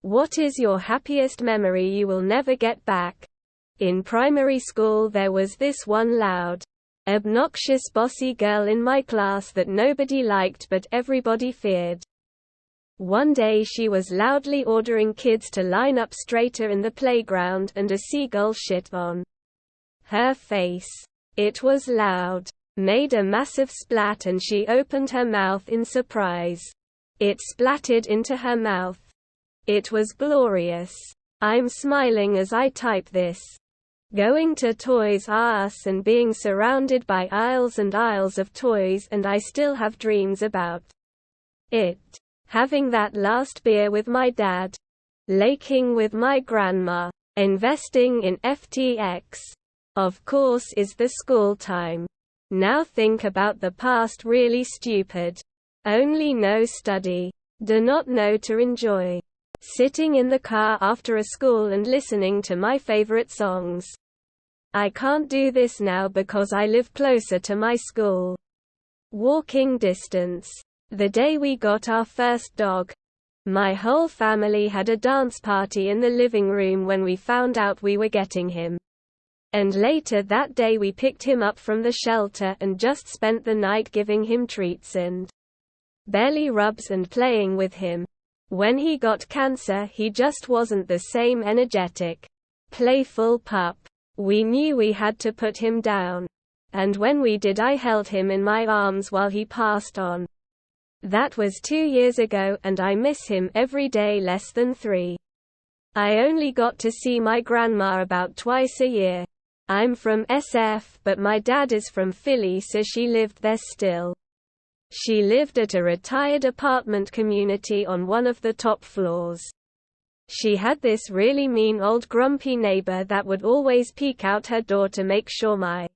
What is your happiest memory you will never get back? In primary school there was this one loud, obnoxious bossy girl in my class that nobody liked but everybody feared. One day she was loudly ordering kids to line up straighter in the playground and a seagull shit on her face. It was loud, made a massive splat and she opened her mouth in surprise. It splattered into her mouth. It was glorious. I'm smiling as I type this. Going to Toys R Us and being surrounded by aisles and aisles of toys, and I still have dreams about it. Having that last beer with my dad. Laking with my grandma. Investing in FTX. Of course is the school time. Now think about the past, really stupid. Only know study. Do not know to enjoy. Sitting in the car after a school and listening to my favorite songs. I can't do this now because I live closer to my school. Walking distance. The day we got our first dog. My whole family had a dance party in the living room when we found out we were getting him. And later that day we picked him up from the shelter and just spent the night giving him treats and belly rubs and playing with him. When he got cancer, he just wasn't the same energetic, playful pup. We knew we had to put him down. And when we did, I held him in my arms while he passed on. That was 2 years ago, and I miss him every day less than 3. I only got to see my grandma about twice a year. I'm from SF, but my dad is from Philly, so she lived there still. She lived at a retired apartment community on one of the top floors. She had this really mean old grumpy neighbor that would always peek out her door to make sure my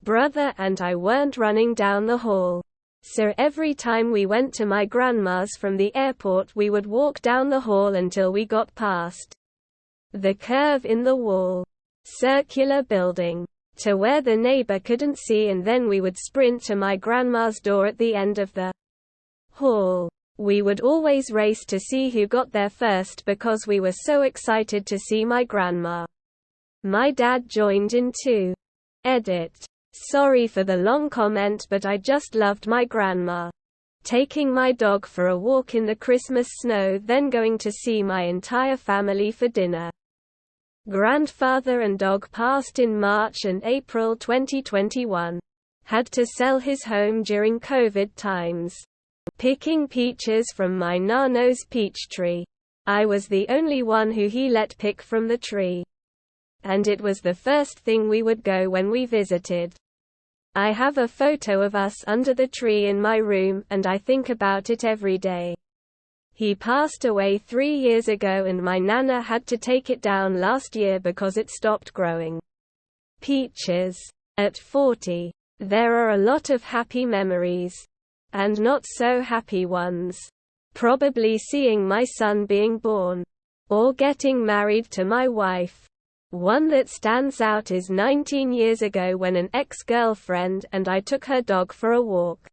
brother and I weren't running down the hall. So every time we went to my grandma's from the airport, we would walk down the hall until we got past the curve in the wall, circular building, to where the neighbor couldn't see, and then we would sprint to my grandma's door at the end of the hall. We would always race to see who got there first because we were so excited to see my grandma. My dad joined in too. Edit. Sorry for the long comment, but I just loved my grandma. Taking my dog for a walk in the Christmas snow, then going to see my entire family for dinner. Grandfather and dog passed in March and April 2021. Had to sell his home during COVID times. Picking peaches from my nano's peach tree. I was the only one who he let pick from the tree. And it was the first thing we would go when we visited. I have a photo of us under the tree in my room, and I think about it every day. He passed away 3 years ago and my nana had to take it down last year because it stopped growing peaches. At 40, there are a lot of happy memories. And not so happy ones. Probably seeing my son being born. Or getting married to my wife. One that stands out is 19 years ago when an ex-girlfriend and I took her dog for a walk.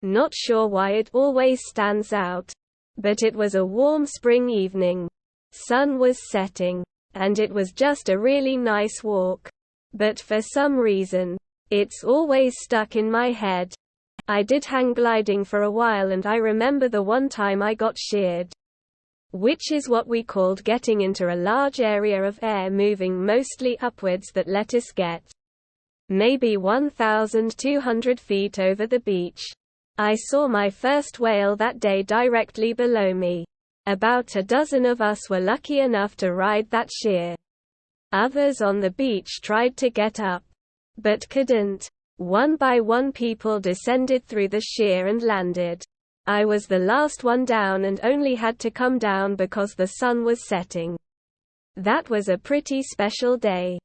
Not sure why it always stands out. But it was a warm spring evening. Sun was setting. And it was just a really nice walk. But for some reason, it's always stuck in my head. I did hang gliding for a while, and I remember the one time I got sheared. Which is what we called getting into a large area of air moving mostly upwards that let us get maybe 1,200 feet over the beach. I saw my first whale that day directly below me. About a dozen of us were lucky enough to ride that shear. Others on the beach tried to get up, but couldn't. One by one people descended through the shear and landed. I was the last one down and only had to come down because the sun was setting. That was a pretty special day.